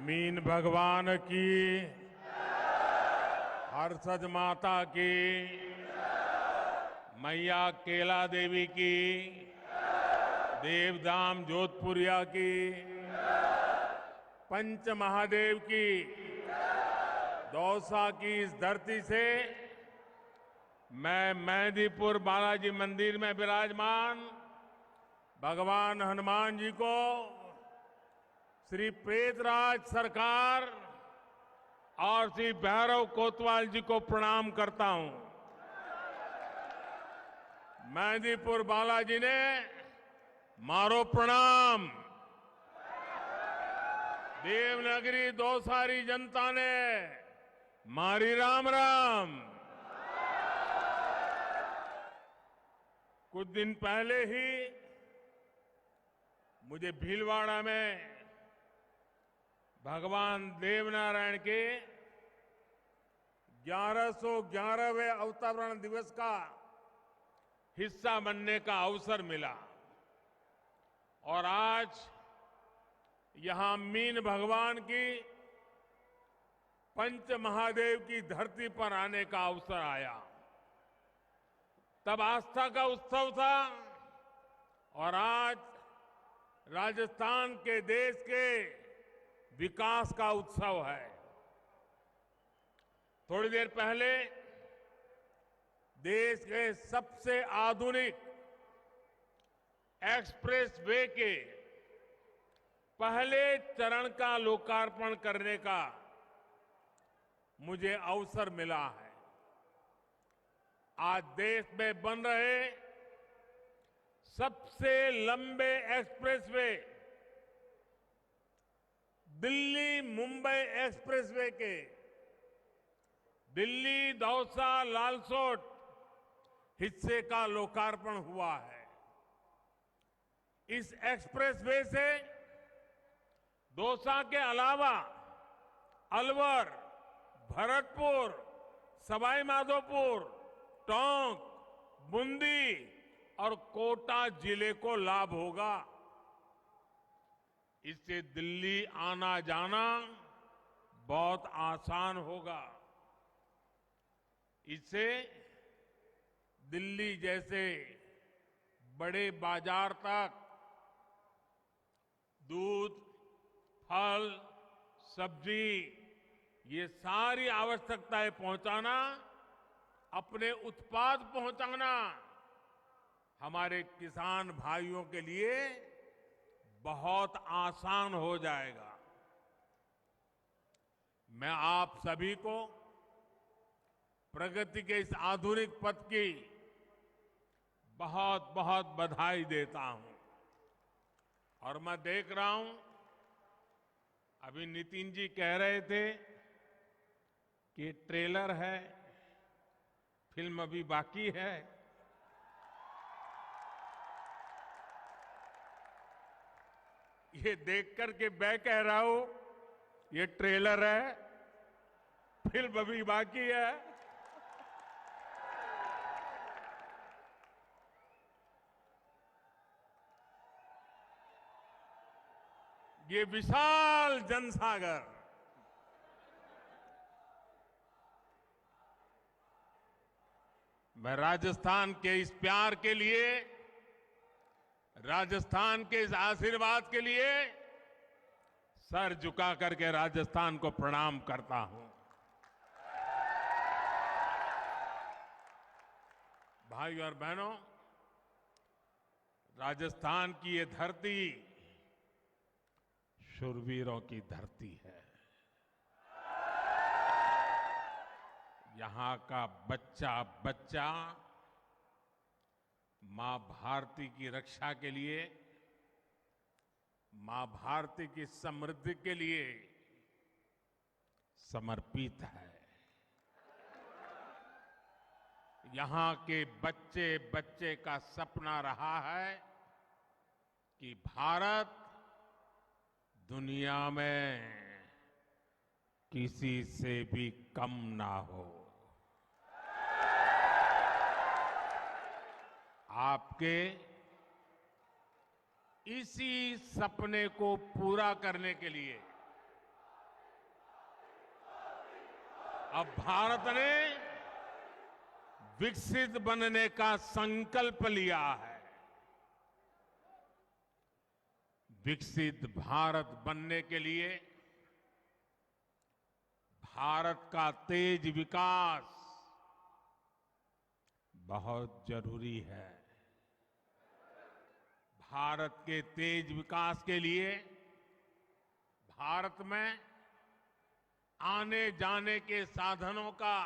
Mean भगवान की, हर्षद माता की, मैया केला देवी की, देवधाम जोधपुरिया की, पंच महादेव की, दौसा की इस धरती से मैं मेहंदीपुर बालाजी मंदिर में विराजमान भगवान हनुमान जी को, श्री प्रेतराज सरकार और श्री भैरव कोतवाल जी को प्रणाम करता हूं। मेहंदीपुर बालाजी ने मारो प्रणाम, देवनगरी दौसारी जनता ने मारी राम राम। कुछ दिन पहले ही मुझे भीलवाड़ा में भगवान देवनारायण के 1111वें अवतरण दिवस का हिस्सा बनने का अवसर मिला और आज यहां मीन भगवान की पंच महादेव की धरती पर आने का अवसर आया। तब आस्था का उत्सव था और आज राजस्थान के देश के विकास का उत्सव है। थोड़ी देर पहले देश के सबसे आधुनिक एक्सप्रेस वे के पहले चरण का लोकार्पण करने का मुझे अवसर मिला है। आज देश में बन रहे सबसे लंबे एक्सप्रेसवे दिल्ली मुंबई एक्सप्रेसवे के दिल्ली दौसा लालसोट हिस्से का लोकार्पण हुआ है। इस एक्सप्रेसवे से दौसा के अलावा अलवर, भरतपुर, सवाई माधोपुर, टोंक, बूंदी और कोटा जिले को लाभ होगा। इससे दिल्ली आना जाना बहुत आसान होगा। इससे दिल्ली जैसे बड़े बाजार तक दूध, फल, सब्जी ये सारी आवश्यकताएं पहुंचाना, अपने उत्पाद पहुंचाना हमारे किसान भाइयों के लिए बहुत आसान हो जाएगा। मैं आप सभी को प्रगति के इस आधुनिक पथ की बहुत बहुत बधाई देता हूं। और मैं देख रहा हूं, अभी नितिन जी कह रहे थे कि ट्रेलर है, फिल्म अभी बाकी है। ये देखकर के मैं कह रहा हूं ये ट्रेलर है, फिल्म अभी बाकी है। ये विशाल जनसागर मैं राजस्थान के इस प्यार के लिए, राजस्थान के इस आशीर्वाद के लिए सर झुका करके राजस्थान को प्रणाम करता हूं। भाई और बहनों, राजस्थान की ये धरती शूरवीरों की धरती है। यहां का बच्चा बच्चा मां भारती की रक्षा के लिए, मां भारती की समृद्धि के लिए समर्पित है। यहां के बच्चे बच्चे का सपना रहा है कि भारत दुनिया में किसी से भी कम ना हो। आपके इसी सपने को पूरा करने के लिए अब भारत ने विकसित बनने का संकल्प लिया है। विकसित भारत बनने के लिए भारत का तेज विकास बहुत जरूरी है। भारत के तेज विकास के लिए भारत में आने जाने के साधनों का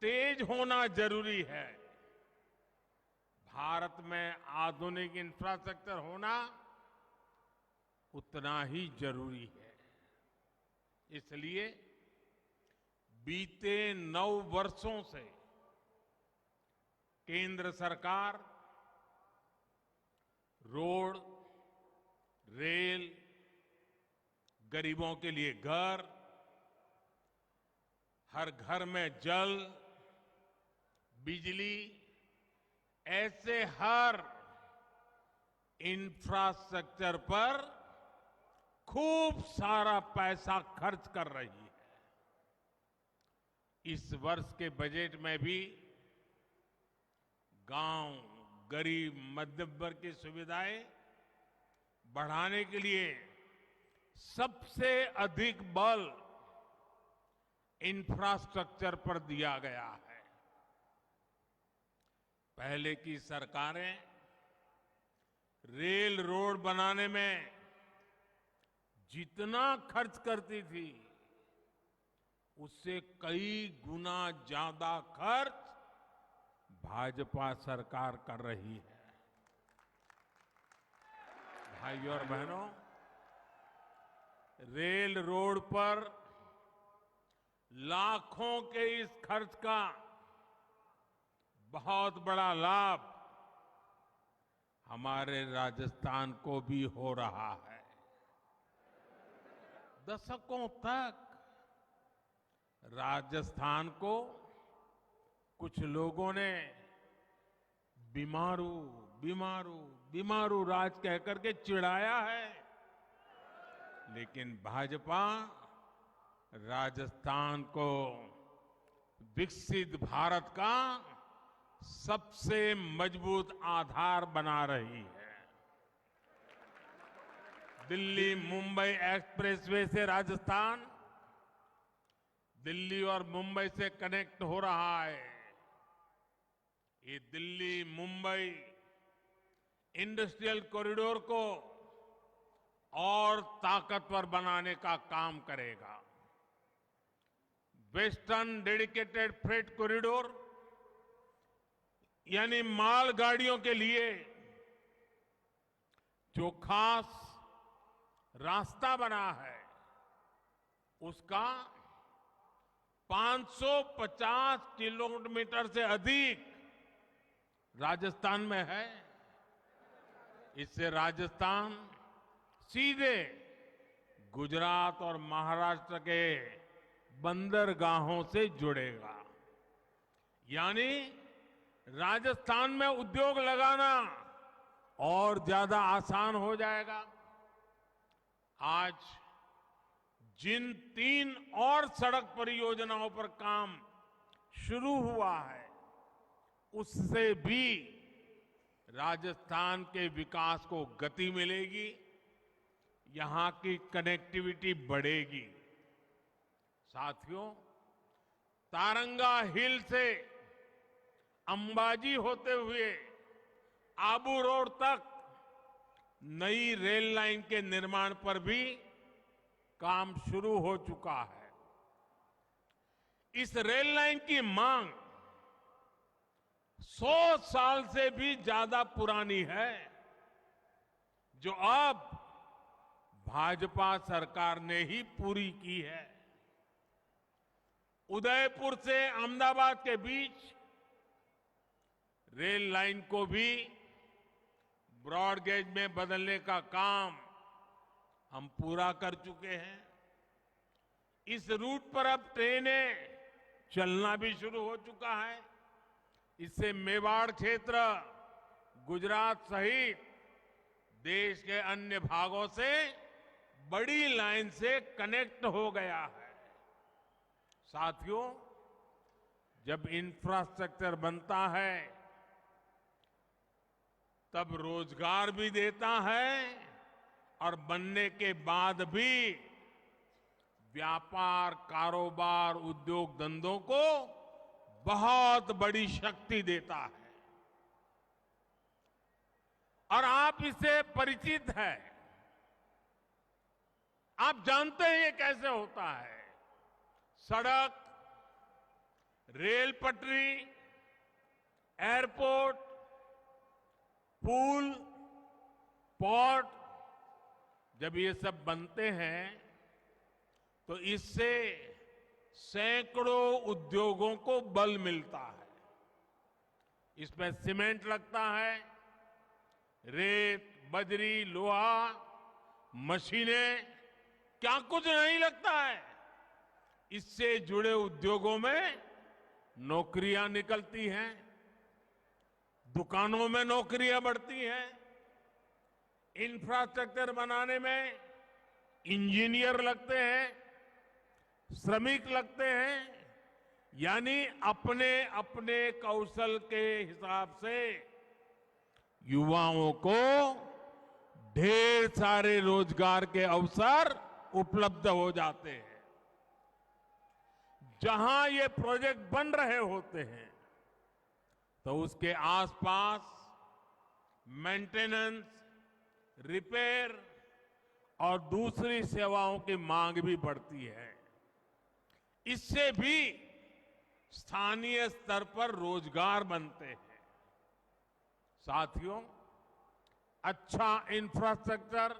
तेज होना जरूरी है। भारत में आधुनिक इंफ्रास्ट्रक्चर होना उतना ही जरूरी है। इसलिए बीते 9 वर्षों से केंद्र सरकार रोड, रेल, गरीबों के लिए घर, हर घर में जल, बिजली, ऐसे हर इंफ्रास्ट्रक्चर पर खूब सारा पैसा खर्च कर रही है। इस वर्ष के बजट में भी गांव, गरीब, मध्यम वर्ग की सुविधाएं बढ़ाने के लिए सबसे अधिक बल इंफ्रास्ट्रक्चर पर दिया गया है। पहले की सरकारें रेल रोड बनाने में जितना खर्च करती थी उससे कई गुना ज्यादा खर्च भाजपा सरकार कर रही है। भाइयों और बहनों, रेल रोड पर लाखों के इस खर्च का बहुत बड़ा लाभ हमारे राजस्थान को भी हो रहा है। दशकों तक राजस्थान को कुछ लोगों ने बीमारू बीमारू बीमारू राज कहकर के चिढ़ाया है, लेकिन भाजपा राजस्थान को विकसित भारत का सबसे मजबूत आधार बना रही है। दिल्ली मुंबई एक्सप्रेसवे से राजस्थान दिल्ली और मुंबई से कनेक्ट हो रहा है। ये दिल्ली मुंबई इंडस्ट्रियल कॉरिडोर को और ताकतवर बनाने का काम करेगा। वेस्टर्न डेडिकेटेड फ्रेट कॉरिडोर यानी मालगाड़ियों के लिए जो खास रास्ता बना है उसका 550 किलोमीटर से अधिक राजस्थान में है। इससे राजस्थान सीधे गुजरात और महाराष्ट्र के बंदरगाहों से जुड़ेगा। यानी राजस्थान में उद्योग लगाना और ज्यादा आसान हो जाएगा। आज जिन 3 और सड़क परियोजनाओं पर काम शुरू हुआ है उससे भी राजस्थान के विकास को गति मिलेगी, यहां की कनेक्टिविटी बढ़ेगी। साथियों, तारंगा हिल से अंबाजी होते हुए आबू रोड तक नई रेल लाइन के निर्माण पर भी काम शुरू हो चुका है। इस रेल लाइन की मांग 100 साल से भी ज्यादा पुरानी है, जो अब भाजपा सरकार ने ही पूरी की है। उदयपुर से अहमदाबाद के बीच रेल लाइन को भी ब्रॉड गेज में बदलने का काम हम पूरा कर चुके हैं। इस रूट पर अब ट्रेनें चलना भी शुरू हो चुका है। इससे मेवाड़ क्षेत्र, गुजरात सहित देश के अन्य भागों से बड़ी लाइन से कनेक्ट हो गया है। साथियों, जब इंफ्रास्ट्रक्चर बनता है तब रोजगार भी देता है और बनने के बाद भी व्यापार, कारोबार, उद्योग धंधों को बहुत बड़ी शक्ति देता है। और आप इससे परिचित हैं। आप जानते हैं ये कैसे होता है। सड़क, रेल पटरी, एयरपोर्ट, पुल, पोर्ट, जब ये सब बनते हैं तो इससे सैकड़ों उद्योगों को बल मिलता है। इसमें सीमेंट लगता है, रेत, बजरी, लोहा, मशीनें, क्या कुछ नहीं लगता है। इससे जुड़े उद्योगों में नौकरियां निकलती हैं, दुकानों में नौकरियां बढ़ती हैं, इंफ्रास्ट्रक्चर बनाने में इंजीनियर लगते हैं, श्रमिक लगते हैं, यानी अपने अपने कौशल के हिसाब से युवाओं को ढेर सारे रोजगार के अवसर उपलब्ध हो जाते हैं। जहां ये प्रोजेक्ट बन रहे होते हैं तो उसके आसपास मेंटेनेंस, रिपेयर और दूसरी सेवाओं की मांग भी बढ़ती है। इससे भी स्थानीय स्तर पर रोजगार बनते हैं। साथियों, अच्छा इंफ्रास्ट्रक्चर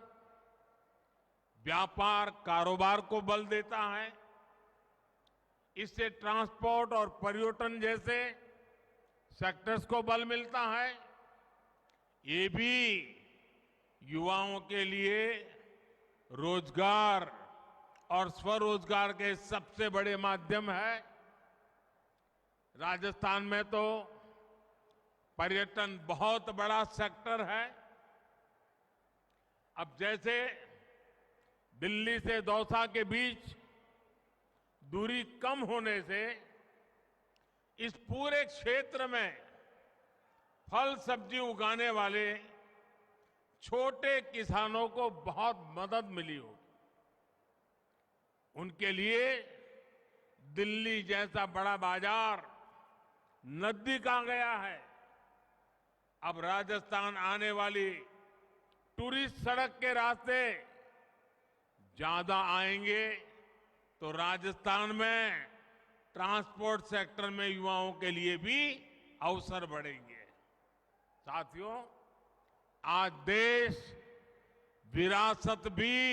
व्यापार, कारोबार को बल देता है। इससे ट्रांसपोर्ट और पर्यटन जैसे सेक्टर्स को बल मिलता है। ये भी युवाओं के लिए रोजगार और स्वरोजगार के सबसे बड़े माध्यम है। राजस्थान में तो पर्यटन बहुत बड़ा सेक्टर है। अब जैसे दिल्ली से दौसा के बीच दूरी कम होने से इस पूरे क्षेत्र में फल सब्जी उगाने वाले छोटे किसानों को बहुत मदद मिली होगी। उनके लिए दिल्ली जैसा बड़ा बाजार नजदीक आ गया है। अब राजस्थान आने वाली टूरिस्ट सड़क के रास्ते ज्यादा आएंगे तो राजस्थान में ट्रांसपोर्ट सेक्टर में युवाओं के लिए भी अवसर बढ़ेंगे। साथियों, आज देश विरासत भी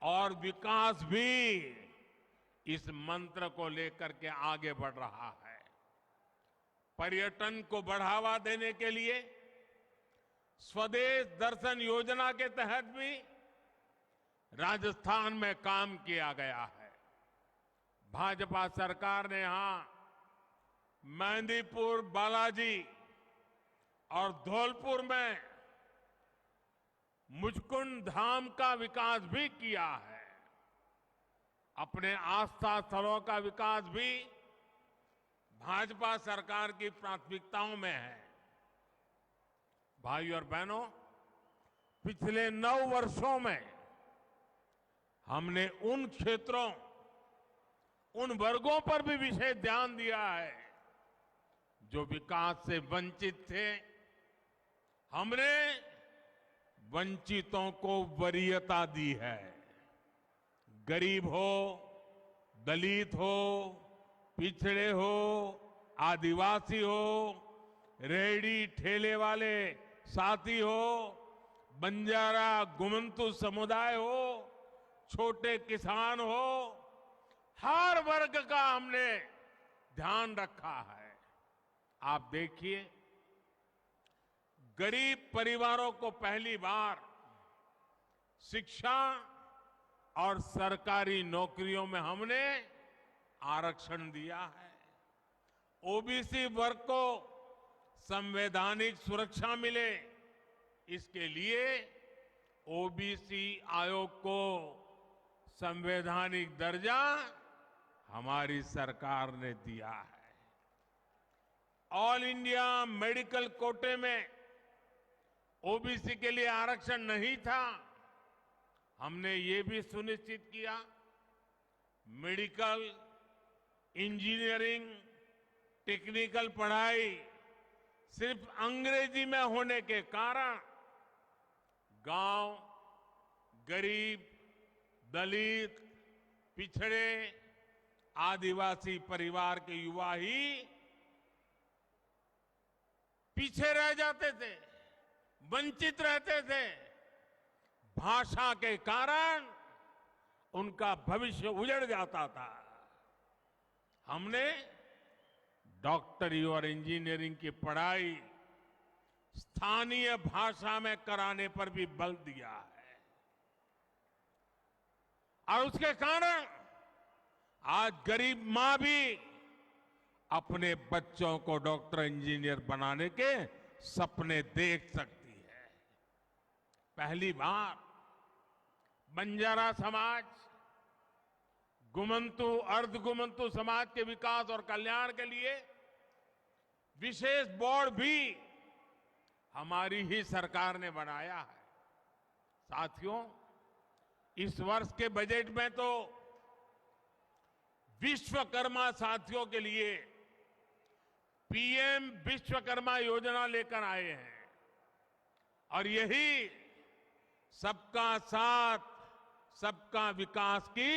और विकास भी इस मंत्र को लेकर के आगे बढ़ रहा है। पर्यटन को बढ़ावा देने के लिए स्वदेश दर्शन योजना के तहत भी राजस्थान में काम किया गया है। भाजपा सरकार ने यहां मेहंदीपुर, बालाजी और धौलपुर में मुचकुंड धाम का विकास भी किया है। अपने आस्था स्थलों का विकास भी भाजपा सरकार की प्राथमिकताओं में है। भाइयों और बहनों, पिछले 9 वर्षों में हमने उन क्षेत्रों, उन वर्गों पर भी विशेष ध्यान दिया है जो विकास से वंचित थे। हमने वंचितों को वरीयता दी है। गरीब हो, दलित हो, पिछड़े हो, आदिवासी हो, रेहड़ी ठेले वाले साथी हो, बंजारा गुमंतु समुदाय हो, छोटे किसान हो, हर वर्ग का हमने ध्यान रखा है। आप देखिए, गरीब परिवारों को पहली बार शिक्षा और सरकारी नौकरियों में हमने आरक्षण दिया है। ओबीसी वर्ग को संवैधानिक सुरक्षा मिले, इसके लिए ओबीसी आयोग को संवैधानिक दर्जा हमारी सरकार ने दिया है। ऑल इंडिया मेडिकल कोटे में ओबीसी के लिए आरक्षण नहीं था। हमने ये भी सुनिश्चित किया, मेडिकल, इंजीनियरिंग, टेक्निकल पढ़ाई सिर्फ अंग्रेजी में होने के कारण गांव, गरीब, दलित, पिछड़े, आदिवासी परिवार के युवा ही पीछे रह जाते थे, वंचित रहते थे। भाषा के कारण उनका भविष्य उजड़ जाता था। हमने डॉक्टरी और इंजीनियरिंग की पढ़ाई स्थानीय भाषा में कराने पर भी बल दिया है और उसके कारण आज गरीब मां भी अपने बच्चों को डॉक्टर, इंजीनियर बनाने के सपने देख सकती है। पहली बार बंजारा समाज, गुमंतु, अर्धगुमंतु समाज के विकास और कल्याण के लिए विशेष बोर्ड भी हमारी ही सरकार ने बनाया है। साथियों, इस वर्ष के बजट में तो विश्वकर्मा साथियों के लिए पीएम विश्वकर्मा योजना लेकर आए हैं और यही सबका साथ, सबका विकास की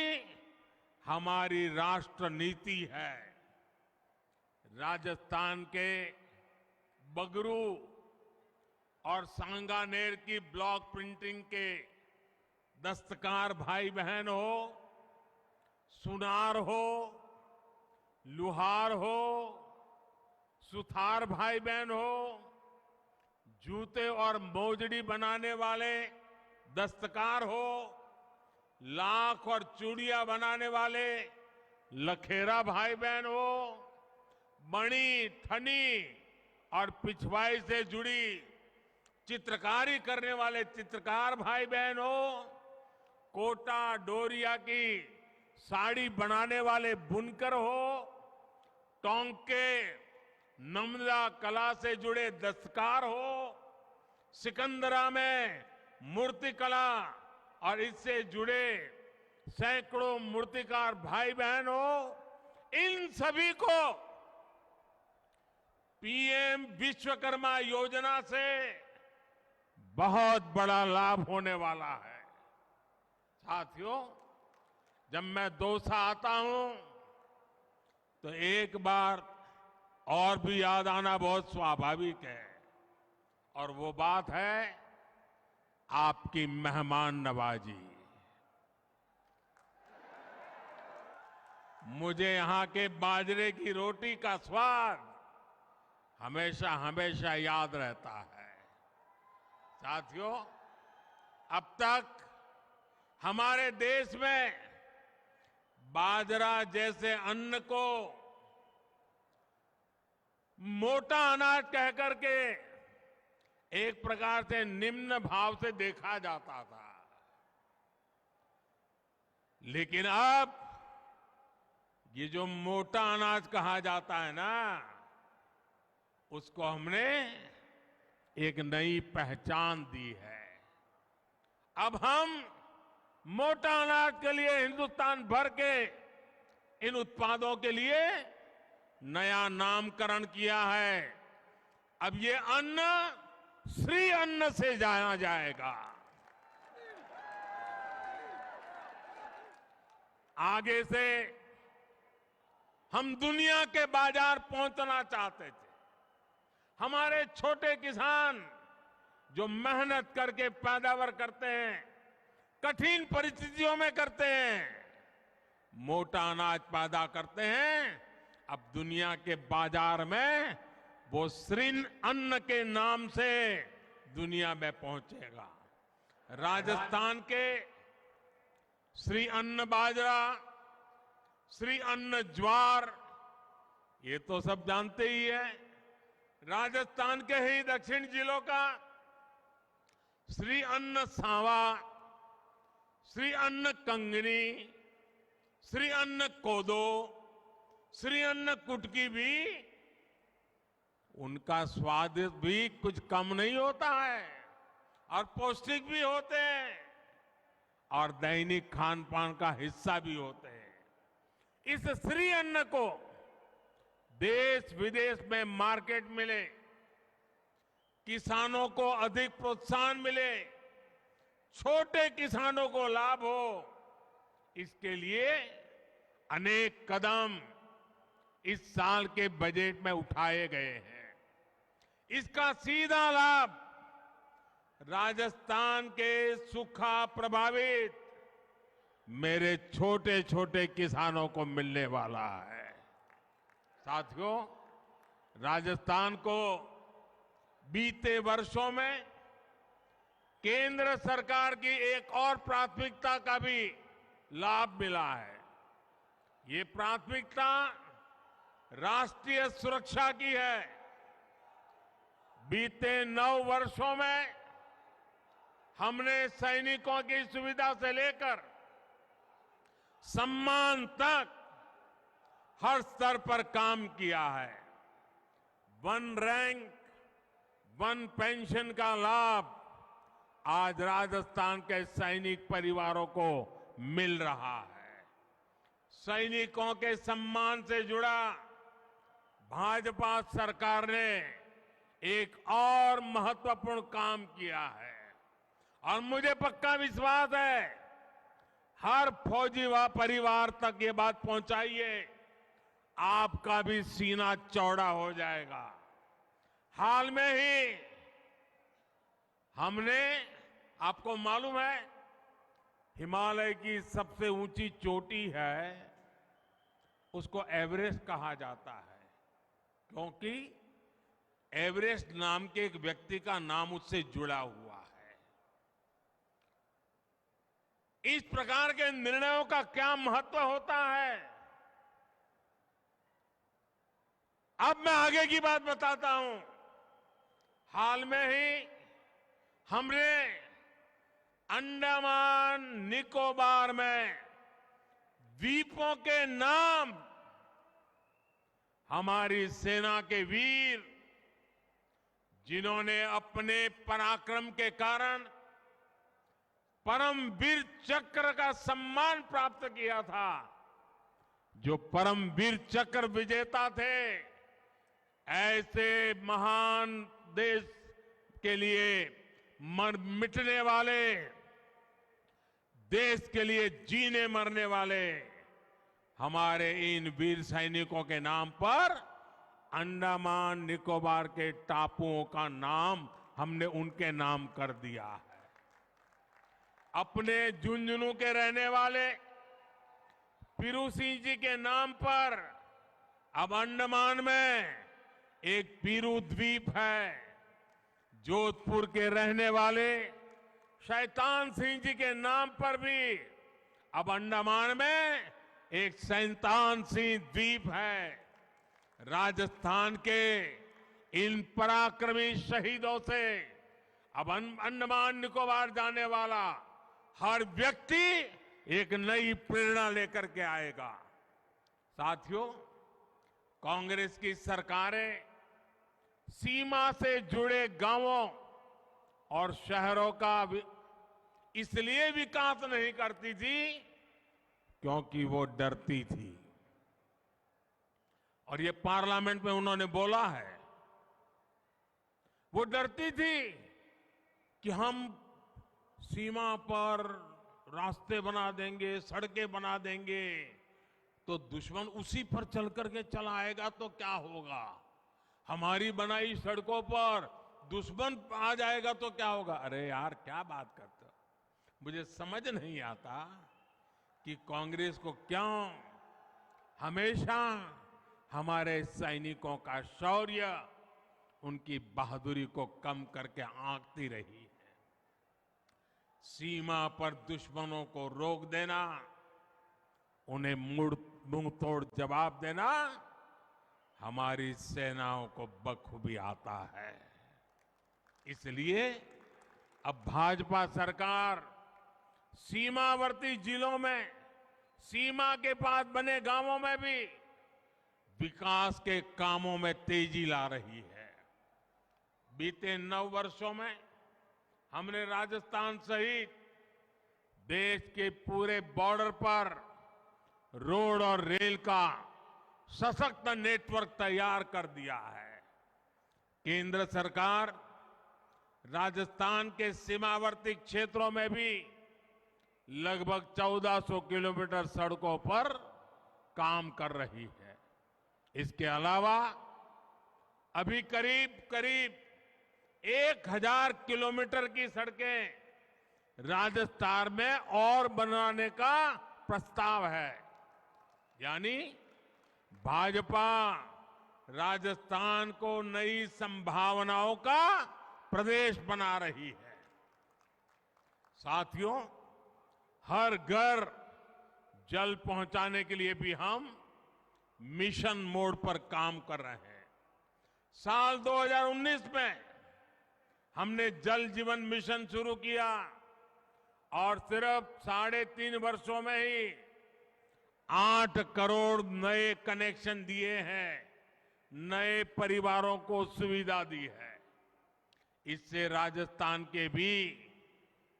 हमारी राष्ट्र नीति है। राजस्थान के बगरू और सांगानेर की ब्लॉक प्रिंटिंग के दस्तकार भाई बहन हो, सुनार हो, लुहार हो, सुथार भाई बहन हो, जूते और मोजड़ी बनाने वाले दस्तकार हो, लाख और चूड़ियां बनाने वाले लखेरा भाई बहन हो, मणि, ठनी और पिछवाई से जुड़ी चित्रकारी करने वाले चित्रकार भाई बहन हो, कोटा डोरिया की साड़ी बनाने वाले बुनकर हो, टोंके, नमदा कला से जुड़े दस्तकार हो, सिकंदरा में मूर्ति कला और इससे जुड़े सैकड़ों मूर्तिकार भाई बहन हो, इन सभी को पीएम विश्वकर्मा योजना से बहुत बड़ा लाभ होने वाला है। साथियों, जब मैं दौसा आता हूं तो एक बार और भी याद आना बहुत स्वाभाविक है और वो बात है आपकी मेहमान नवाजी। मुझे यहां के बाजरे की रोटी का स्वाद हमेशा हमेशा याद रहता है। साथियों, अब तक हमारे देश में बाजरा जैसे अन्न को मोटा अनाज कहकर के एक प्रकार से निम्न भाव से देखा जाता था, लेकिन अब ये जो मोटा अनाज कहा जाता है ना, उसको हमने एक नई पहचान दी है। अब हम मोटा अनाज के लिए हिंदुस्तान भर के इन उत्पादों के लिए नया नामकरण किया है। अब ये अन्न श्री अन्न से जाना जाएगा। आगे से हम दुनिया के बाजार पहुंचना चाहते थे। हमारे छोटे किसान जो मेहनत करके पैदावार करते हैं, कठिन परिस्थितियों में करते हैं, मोटा अनाज पैदा करते हैं, अब दुनिया के बाजार में वो श्री अन्न के नाम से दुनिया में पहुंचेगा। राजस्थान के श्री अन्न बाजरा, श्री अन्न ज्वार, ये तो सब जानते ही है। राजस्थान के ही दक्षिण जिलों का श्री अन्न सांवा, श्री अन्न कंगनी, श्री अन्न कोदो, श्री अन्न कुटकी भी, उनका स्वाद भी कुछ कम नहीं होता है और पौष्टिक भी होते हैं और दैनिक खान पान का हिस्सा भी होते हैं। इस श्री अन्न को देश विदेश में मार्केट मिले, किसानों को अधिक प्रोत्साहन मिले, छोटे किसानों को लाभ हो, इसके लिए अनेक कदम इस साल के बजट में उठाए गए हैं। इसका सीधा लाभ राजस्थान के सूखा प्रभावित मेरे छोटे छोटे किसानों को मिलने वाला है। साथियों, राजस्थान को बीते वर्षों में केंद्र सरकार की एक और प्राथमिकता का भी लाभ मिला है। ये प्राथमिकता राष्ट्रीय सुरक्षा की है। बीते 9 वर्षों में हमने सैनिकों की सुविधा से लेकर सम्मान तक हर स्तर पर काम किया है। 1 रैंक 1 पेंशन का लाभ आज राजस्थान के सैनिक परिवारों को मिल रहा है। सैनिकों के सम्मान से जुड़ा भाजपा सरकार ने एक और महत्वपूर्ण काम किया है और मुझे पक्का विश्वास है हर फौजी व परिवार तक ये बात पहुंचाइए, आपका भी सीना चौड़ा हो जाएगा। हाल में ही हमने, आपको मालूम है, हिमालय की सबसे ऊंची चोटी है, उसको एवरेस्ट कहा जाता है क्योंकि एवरेस्ट नाम के एक व्यक्ति का नाम उससे जुड़ा हुआ है। इस प्रकार के निर्णयों का क्या महत्व होता है, अब मैं आगे की बात बताता हूं। हाल में ही हमने अंडमान निकोबार में द्वीपों के नाम हमारी सेना के वीर, जिन्होंने अपने पराक्रम के कारण परमवीर चक्र का सम्मान प्राप्त किया था, जो परमवीर चक्र विजेता थे, ऐसे महान देश के लिए मिटने वाले, देश के लिए जीने मरने वाले हमारे इन वीर सैनिकों के नाम पर अंडमान निकोबार के टापुओं का नाम हमने उनके नाम कर दिया है। अपने झुंझुनू के रहने वाले पीरू सिंह जी के नाम पर अब अंडमान में एक पीरू द्वीप है। जोधपुर के रहने वाले शैतान सिंह जी के नाम पर भी अब अंडमान में एक शैतान सिंह द्वीप है। राजस्थान के इन पराक्रमी शहीदों से अब अंडमान निकोबार जाने वाला हर व्यक्ति एक नई प्रेरणा लेकर के आएगा। साथियों, कांग्रेस की सरकारें सीमा से जुड़े गांवों और शहरों का इसलिए विकास नहीं करती थी क्योंकि वो डरती थी, और ये पार्लियामेंट में उन्होंने बोला है, वो डरती थी कि हम सीमा पर रास्ते बना देंगे, सड़कें बना देंगे तो दुश्मन उसी पर चल करके चला आएगा तो क्या होगा, हमारी बनाई सड़कों पर दुश्मन आ जाएगा तो क्या होगा। अरे यार, क्या बात करते हो, मुझे समझ नहीं आता कि कांग्रेस को क्यों हमेशा हमारे सैनिकों का शौर्य, उनकी बहादुरी को कम करके आंकती रही है। सीमा पर दुश्मनों को रोक देना, उन्हें मुंह तोड़ जवाब देना हमारी सेनाओं को बखूबी आता है। इसलिए अब भाजपा सरकार सीमावर्ती जिलों में सीमा के पास बने गांवों में भी विकास के कामों में तेजी ला रही है। बीते 9 वर्षों में हमने राजस्थान सहित देश के पूरे बॉर्डर पर रोड और रेल का सशक्त नेटवर्क तैयार कर दिया है। केंद्र सरकार राजस्थान के सीमावर्ती क्षेत्रों में भी लगभग 1400 किलोमीटर सड़कों पर काम कर रही है। इसके अलावा अभी करीब करीब 1000 किलोमीटर की सड़कें राजस्थान में और बनाने का प्रस्ताव है। यानी भाजपा राजस्थान को नई संभावनाओं का प्रदेश बना रही है। साथियों, हर घर जल पहुंचाने के लिए भी हम मिशन मोड पर काम कर रहे हैं। साल 2019 में हमने जल जीवन मिशन शुरू किया और सिर्फ 3.5 वर्षों में ही 8 करोड़ नए कनेक्शन दिए हैं, नए परिवारों को सुविधा दी है। इससे राजस्थान के भी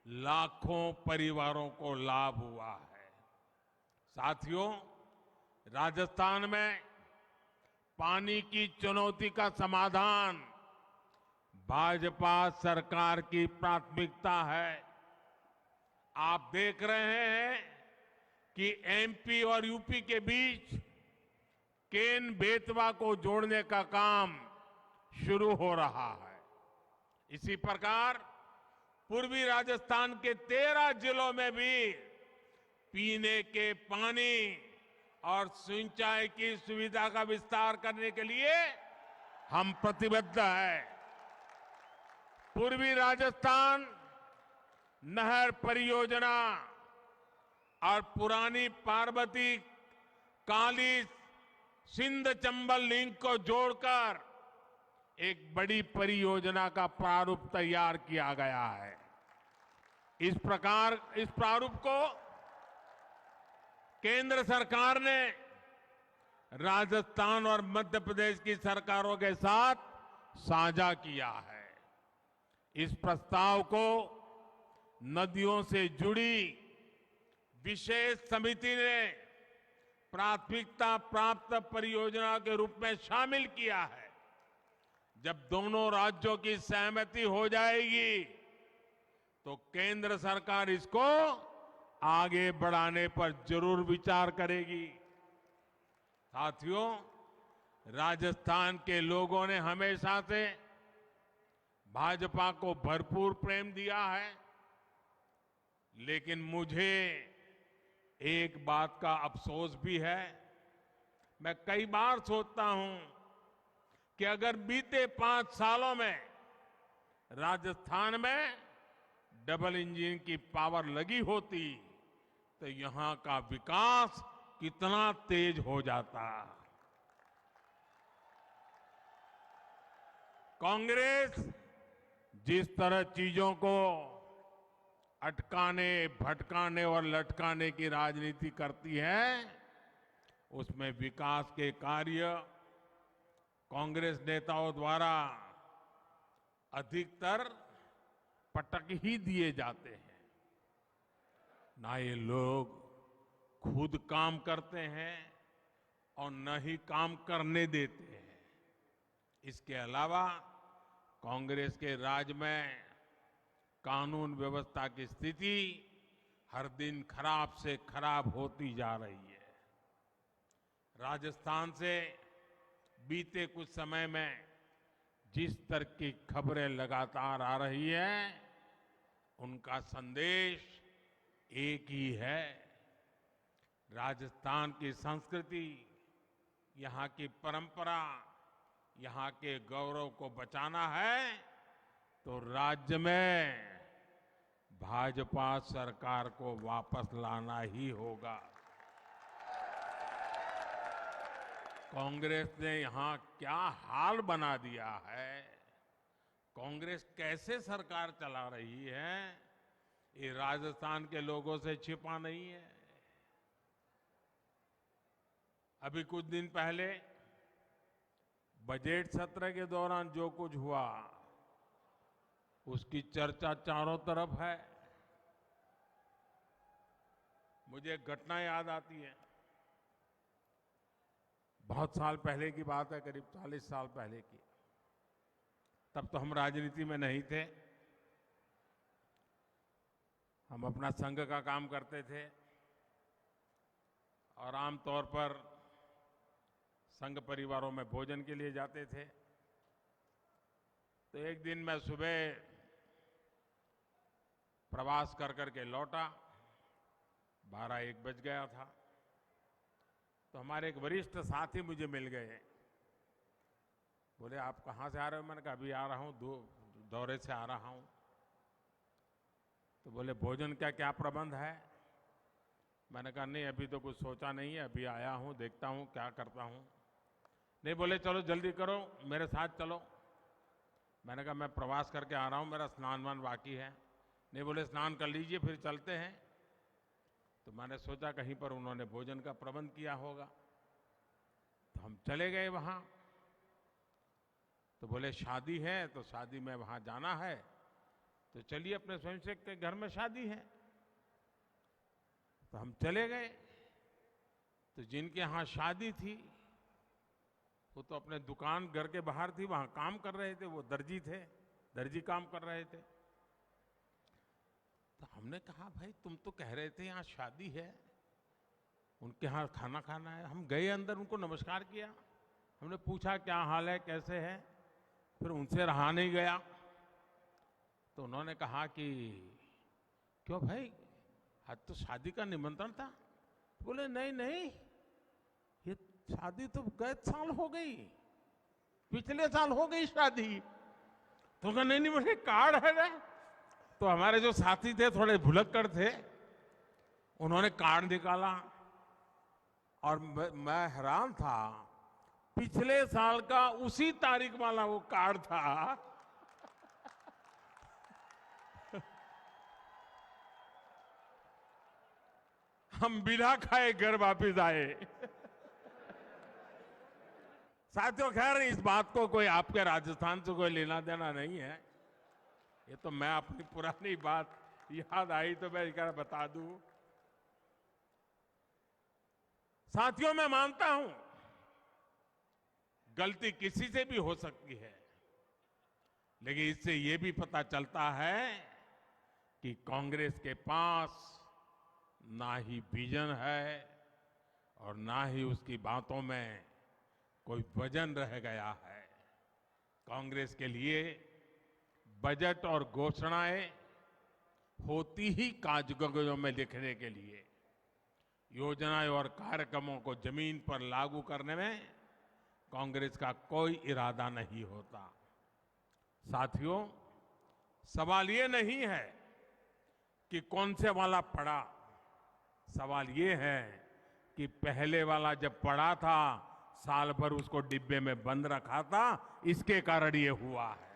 लाखों परिवारों को लाभ हुआ है। साथियों, राजस्थान में पानी की चुनौती का समाधान भाजपा सरकार की प्राथमिकता है। आप देख रहे हैं कि एमपी और यूपी के बीच केन बेतवा को जोड़ने का काम शुरू हो रहा है। इसी प्रकार पूर्वी राजस्थान के 13 जिलों में भी पीने के पानी और सिंचाई की सुविधा का विस्तार करने के लिए हम प्रतिबद्ध हैं। पूर्वी राजस्थान नहर परियोजना और पुरानी पार्वती काली सिंध चंबल लिंक को जोड़कर एक बड़ी परियोजना का प्रारूप तैयार किया गया है। इस प्रारूप को केंद्र सरकार ने राजस्थान और मध्य प्रदेश की सरकारों के साथ साझा किया है। इस प्रस्ताव को नदियों से जुड़ी विशेष समिति ने प्राथमिकता प्राप्त परियोजना के रूप में शामिल किया है। जब दोनों राज्यों की सहमति हो जाएगी तो केंद्र सरकार इसको आगे बढ़ाने पर जरूर विचार करेगी। साथियों, राजस्थान के लोगों ने हमेशा से भाजपा को भरपूर प्रेम दिया है, लेकिन मुझे एक बात का अफसोस भी है। मैं कई बार सोचता हूं कि अगर बीते 5 सालों में राजस्थान में डबल इंजन की पावर लगी होती तो यहां का विकास कितना तेज हो जाता। कांग्रेस जिस तरह चीजों को अटकाने, भटकाने और लटकाने की राजनीति करती है, उसमें विकास के कार्य कांग्रेस नेताओं द्वारा अधिकतर पटक ही दिए जाते हैं। ना ये लोग खुद काम करते हैं और न ही काम करने देते हैं। इसके अलावा कांग्रेस के राज में कानून व्यवस्था की स्थिति हर दिन खराब से खराब होती जा रही है। राजस्थान से बीते कुछ समय में जिस तरह की खबरें लगातार आ रही हैं, उनका संदेश एक ही है। राजस्थान की संस्कृति, यहाँ की परंपरा, यहाँ के गौरव को बचाना है तो राज्य में भाजपा सरकार को वापस लाना ही होगा। कांग्रेस ने यहाँ क्या हाल बना दिया है, कांग्रेस कैसे सरकार चला रही है, ये राजस्थान के लोगों से छिपा नहीं है। अभी कुछ दिन पहले बजट सत्र के दौरान जो कुछ हुआ उसकी चर्चा चारों तरफ है। मुझे एक घटना याद आती है। बहुत साल पहले की बात है, करीब 40 साल पहले की। तब तो हम राजनीति में नहीं थे, हम अपना संघ का काम करते थे और आमतौर पर संघ परिवारों में भोजन के लिए जाते थे। तो एक दिन मैं सुबह प्रवास कर करके लौटा, 12-1 बज गया था। तो हमारे एक वरिष्ठ साथी मुझे मिल गए। बोले, आप कहाँ से आ रहे हो? मैंने कहा, अभी आ रहा हूँ, दौरे से आ रहा हूँ। तो बोले, भोजन का क्या प्रबंध है? मैंने कहा, नहीं अभी तो कुछ सोचा नहीं है, अभी आया हूँ, देखता हूँ क्या करता हूँ। नहीं, बोले चलो जल्दी करो, मेरे साथ चलो। मैंने कहा, मैं प्रवास करके आ रहा हूँ, मेरा स्नान वान बाकी है। नहीं, बोले स्नान कर लीजिए फिर चलते हैं। तो मैंने सोचा कहीं पर उन्होंने भोजन का प्रबंध किया होगा। तो हम चले गए वहाँ। तो बोले शादी है तो शादी में वहाँ जाना है, तो चलिए, अपने स्वयंसेवक के घर में शादी है। तो हम चले गए। तो जिनके यहाँ शादी थी वो तो अपने दुकान घर के बाहर थी, वहां काम कर रहे थे, वो दर्जी थे, दर्जी काम कर रहे थे। तो हमने कहा, भाई तुम तो कह रहे थे यहाँ शादी है, उनके यहाँ खाना खाना है। हम गए अंदर, उनको नमस्कार किया, हमने पूछा क्या हाल है, कैसे है। फिर उनसे रहा नहीं गया। तो उन्होंने कहा कि क्यों भाई, आज तो शादी का निमंत्रण था। बोले नहीं नहीं, ये शादी तो गए साल हो गई, पिछले साल हो गई शादी। तो कहा नहीं नहीं, मुझे कार्ड है ना। तो हमारे जो साथी थे थोड़े भुलक्कड़ थे, उन्होंने कार्ड निकाला और मैं हैरान था, पिछले साल का उसी तारीख वाला वो कार्ड था। हम बिना खाए घर वापिस आए। साथियों, खैर इस बात को कोई आपके राजस्थान से कोई लेना देना नहीं है। ये तो मैं अपनी पुरानी बात याद आई तो मैं एक बता दूं। साथियों, मैं मानता हूं गलती किसी से भी हो सकती है, लेकिन इससे ये भी पता चलता है कि कांग्रेस के पास ना ही विजन है और ना ही उसकी बातों में कोई वजन रह गया है। कांग्रेस के लिए बजट और घोषणाएं होती ही कागजों में लिखने के लिए, योजनाएं और कार्यक्रमों को जमीन पर लागू करने में कांग्रेस का कोई इरादा नहीं होता। साथियों, सवाल ये नहीं है कि कौन से वाला पड़ा, सवाल ये है कि पहले वाला जब पड़ा था साल भर उसको डिब्बे में बंद रखा था, इसके कारण ये हुआ है।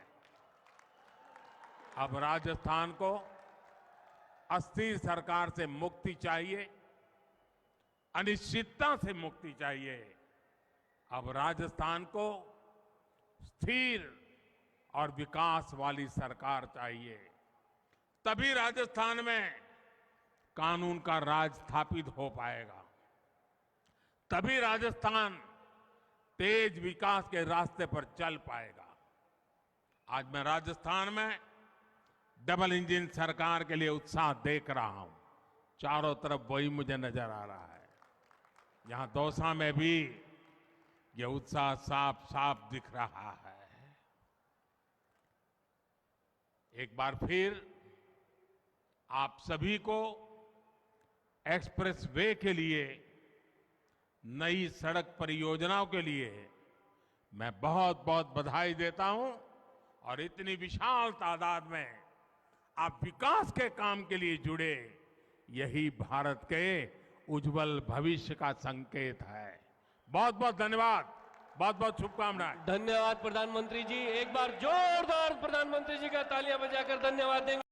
अब राजस्थान को अस्थिर सरकार से मुक्ति चाहिए, अनिश्चितता से मुक्ति चाहिए। अब राजस्थान को स्थिर और विकास वाली सरकार चाहिए। तभी राजस्थान में कानून का राज स्थापित हो पाएगा, तभी राजस्थान तेज विकास के रास्ते पर चल पाएगा। आज मैं राजस्थान में डबल इंजन सरकार के लिए उत्साह देख रहा हूं। चारों तरफ वही मुझे नजर आ रहा है। यहां दौसा में भी ये उत्साह साफ साफ दिख रहा है। एक बार फिर आप सभी को एक्सप्रेस वे के लिए, नई सड़क परियोजनाओं के लिए मैं बहुत बहुत बधाई देता हूं। और इतनी विशाल तादाद में आप विकास के काम के लिए जुड़े, यही भारत के उज्जवल भविष्य का संकेत है। बहुत बहुत धन्यवाद, बहुत बहुत शुभकामनाएं। धन्यवाद प्रधानमंत्री जी। एक बार जोरदार प्रधानमंत्री जी का तालियां बजाकर धन्यवाद देंगे।